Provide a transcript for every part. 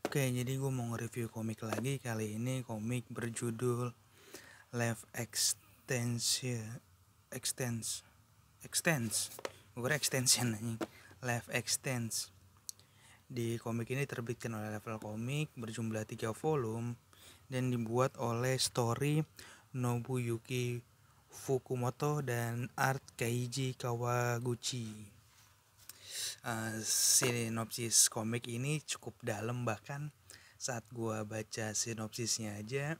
Oke, jadi gue mau nge-review komik lagi. Kali ini komik berjudul Life Extension Extends Extends gue kira extension nih. Life Extends. Di komik ini terbitkan oleh Level Komik, berjumlah 3 volume dan dibuat oleh Story Nobuyuki Fukumoto dan art Keiji Kawaguchi. Sinopsis komik ini cukup dalam, bahkan saat gue baca sinopsisnya aja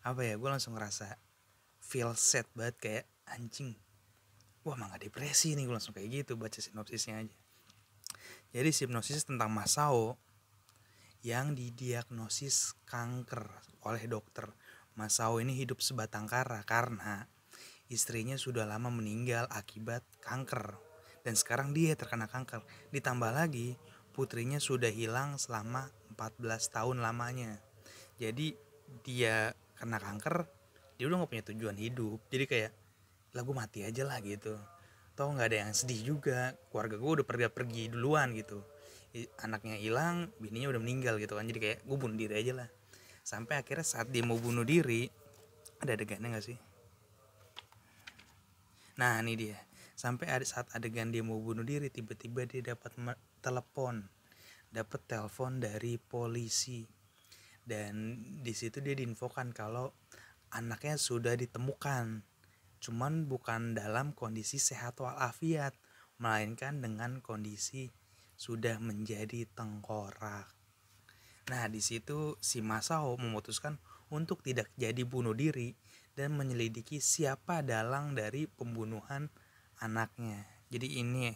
gue langsung ngerasa feel sad banget, kayak anjing, wah emang gak depresi nih, gue langsung kayak gitu baca sinopsisnya aja. Jadi sinopsis tentang Masao yang didiagnosis kanker oleh dokter. Masao ini hidup sebatang kara karena istrinya sudah lama meninggal akibat kanker, dan sekarang dia terkena kanker. Ditambah lagi putrinya sudah hilang selama 14 tahun lamanya. Jadi dia kena kanker, dia udah gak punya tujuan hidup. Jadi kayak, lah gue mati aja lah gitu. Toh gak ada yang sedih juga, keluarga gue udah pergi duluan gitu. Anaknya hilang, bininya udah meninggal gitu kan. Jadi kayak gue bunuh diri aja lah. Sampai akhirnya saat dia mau bunuh diri, ada adegannya gak sih? Nah ini dia, sampai ada saat adegan dia mau bunuh diri, tiba-tiba dia dapat telepon dari polisi, dan di situ dia diinfokan kalau anaknya sudah ditemukan, cuman bukan dalam kondisi sehat walafiat, melainkan dengan kondisi sudah menjadi tengkorak. Nah di situ si Masao memutuskan untuk tidak jadi bunuh diri dan menyelidiki siapa dalang dari pembunuhan anaknya. Jadi ini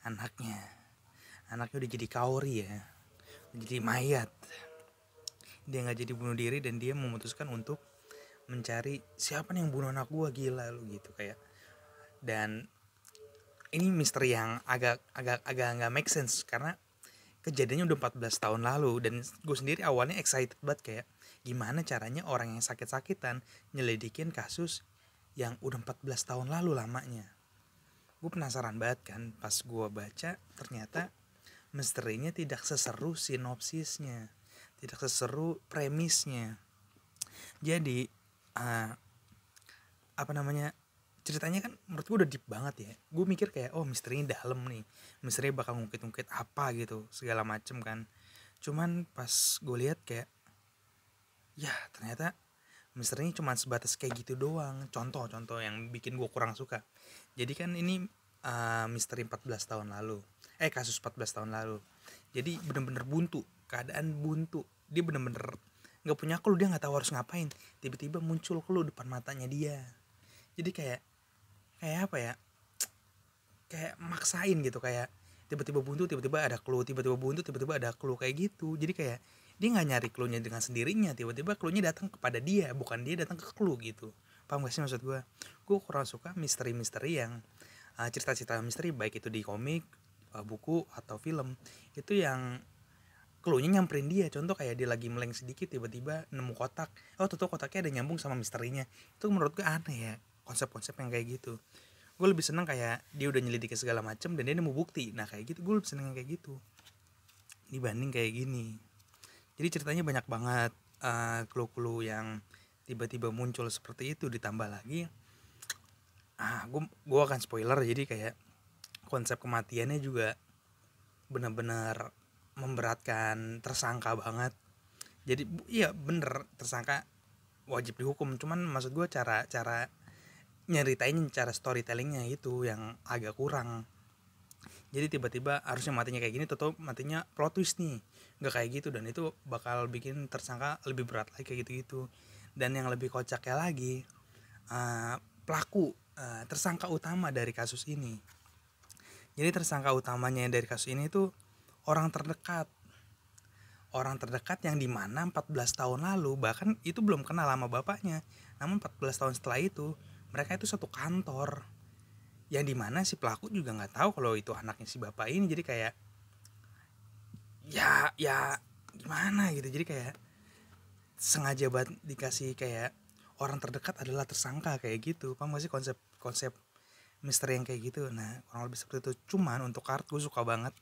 anaknya udah jadi kaori ya, udah jadi mayat. Dia nggak jadi bunuh diri dan dia memutuskan untuk mencari siapa nih yang bunuh anak gua, gila lu gitu kayak. Dan ini misteri yang agak nggak make sense karena kejadiannya udah 14 tahun lalu, dan gue sendiri awalnya excited banget, kayak gimana caranya orang yang sakit-sakitan nyelidikin kasus yang udah 14 tahun lalu lamanya. Gue penasaran banget kan, pas gue baca ternyata misterinya tidak seseru sinopsisnya, tidak seseru premisnya. Jadi ceritanya kan menurut gue udah deep banget ya. Gue mikir kayak, oh misterinya dalam nih, misterinya bakal ngungkit-ngungkit apa gitu segala macem kan. Cuman pas gue lihat kayak, ya ternyata misterinya cuma sebatas kayak gitu doang. Contoh-contoh yang bikin gue kurang suka. Jadi kan ini misteri 14 tahun lalu, kasus 14 tahun lalu. Jadi bener-bener buntu, keadaan buntu. Dia bener-bener gak punya clue, dia gak tahu harus ngapain. Tiba-tiba muncul clue depan matanya dia. Jadi kayak apa ya, kayak maksain gitu, kayak tiba-tiba buntu, tiba-tiba ada clue, tiba-tiba buntu, tiba-tiba ada clue, kayak gitu. Jadi kayak dia nggak nyari clue-nya dengan sendirinya, tiba-tiba clue-nya datang kepada dia, bukan dia datang ke clue gitu. Paham gak sih maksud gue? Gue kurang suka misteri-misteri yang cerita-cerita misteri, baik itu di komik, buku atau film, itu yang clue-nya nyamperin dia. Contoh kayak dia lagi meleng sedikit, tiba-tiba nemu kotak, oh tuh kotaknya ada nyambung sama misterinya. Itu menurut gue aneh ya, konsep-konsep yang kayak gitu. Gue lebih seneng kayak dia udah nyelidikin segala macem dan dia nemu bukti. Nah kayak gitu gue lebih seneng kayak gitu dibanding kayak gini. Jadi ceritanya banyak banget clue-clue yang tiba-tiba muncul seperti itu. Ditambah lagi gue akan spoiler, jadi kayak konsep kematiannya juga benar-benar memberatkan tersangka banget. Jadi iya bener, tersangka wajib dihukum, cuman maksud gue cara nyeritain, cara storytellingnya itu yang agak kurang. Jadi tiba-tiba harusnya matinya kayak gini, tetap matinya plot twist nih, nggak kayak gitu, dan itu bakal bikin tersangka lebih berat lagi kayak gitu. Dan yang lebih kocaknya lagi, pelaku, tersangka utama dari kasus ini. Jadi tersangka utamanya dari kasus ini tuh orang terdekat, yang dimana 14 tahun lalu, bahkan itu belum kenal sama bapaknya, namun 14 tahun setelah itu mereka itu satu kantor, yang dimana si pelaku juga nggak tahu kalau itu anaknya si bapak ini. Jadi kayak ya gimana gitu, jadi kayak sengaja banget dikasih kayak orang terdekat adalah tersangka kayak gitu. Paham gak sih konsep misteri yang kayak gitu? Nah kurang lebih seperti itu. Cuman untuk art gue suka banget,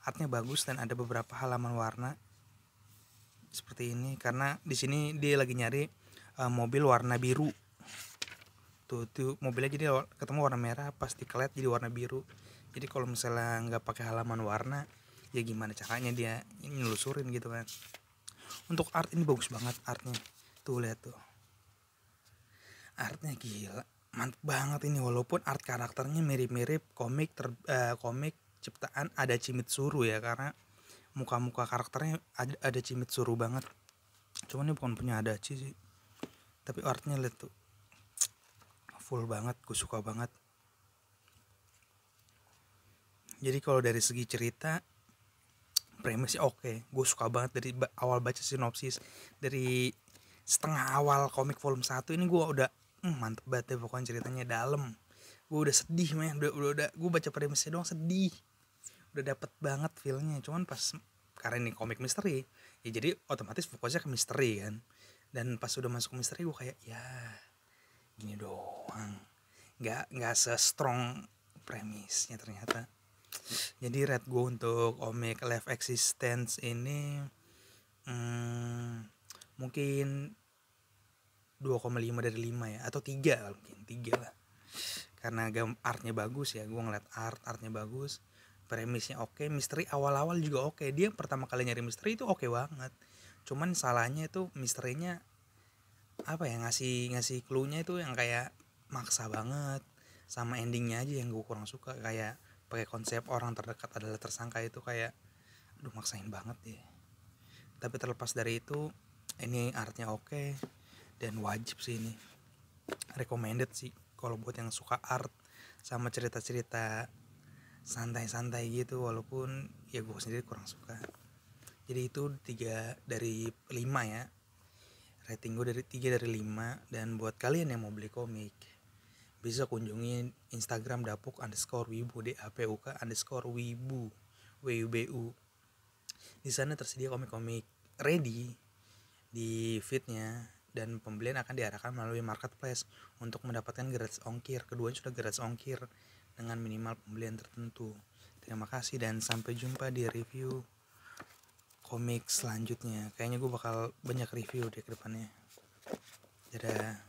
artnya bagus dan ada beberapa halaman warna. seperti ini karena di sini dia lagi nyari mobil warna biru. Tuh mobilnya jadi ketemu warna merah, pas dikelet jadi warna biru. Jadi kalau misalnya nggak pakai halaman warna, ya gimana caranya dia nyelusurin gitu kan. Untuk art ini bagus banget artnya. Tuh lihat tuh. Artnya gila, mantep banget ini, walaupun art karakternya mirip-mirip komik ciptaan Adachi Mitsuru ya, karena muka-muka karakternya ada Mitsuru banget. Cuman ini bukan punya Adachi sih. Tapi artnya lihat tuh. Full banget, gue suka banget. Jadi kalau dari segi cerita, premisnya oke. Gue suka banget dari awal baca sinopsis. Dari setengah awal komik volume 1 ini gue udah mantep banget deh, pokoknya ceritanya dalam. Gue udah sedih men, udah gue baca premisnya doang sedih. Udah dapet banget feelnya. Cuman pas, karena ini komik misteri, ya jadi otomatis fokusnya ke misteri kan. Dan pas udah masuk misteri gue kayak ya gini doang, nggak se-strong premisnya ternyata. Jadi rate gue untuk komik Life Existence ini mungkin 2,5 dari 5 ya, atau 3 mungkin 3 lah. Karena artnya bagus ya, gue ngeliat artnya bagus, premisnya oke, misteri awal-awal juga oke. Dia pertama kali nyari misteri itu oke banget. Cuman salahnya itu misterinya apa ya, ngasih clue-nya itu yang kayak maksa banget. Sama endingnya aja yang gue kurang suka, kayak pakai konsep orang terdekat adalah tersangka, itu kayak aduh maksain banget ya. Tapi terlepas dari itu, ini artnya oke dan wajib sih ini, recommended sih kalau buat yang suka art sama cerita-cerita santai-santai gitu, walaupun ya gue sendiri kurang suka. Jadi itu 3 dari 5 ya, rating gue dari 3 dari 5. Dan buat kalian yang mau beli komik, bisa kunjungi Instagram dapuk_wibu, DAPUK_wibu, WUBU. Di sana tersedia komik-komik ready di feednya, dan pembelian akan diarahkan melalui marketplace untuk mendapatkan gratis ongkir. Keduanya sudah gratis ongkir dengan minimal pembelian tertentu. Terima kasih dan sampai jumpa di review komik selanjutnya. Kayaknya gue bakal banyak review di kedepannya. Dadah.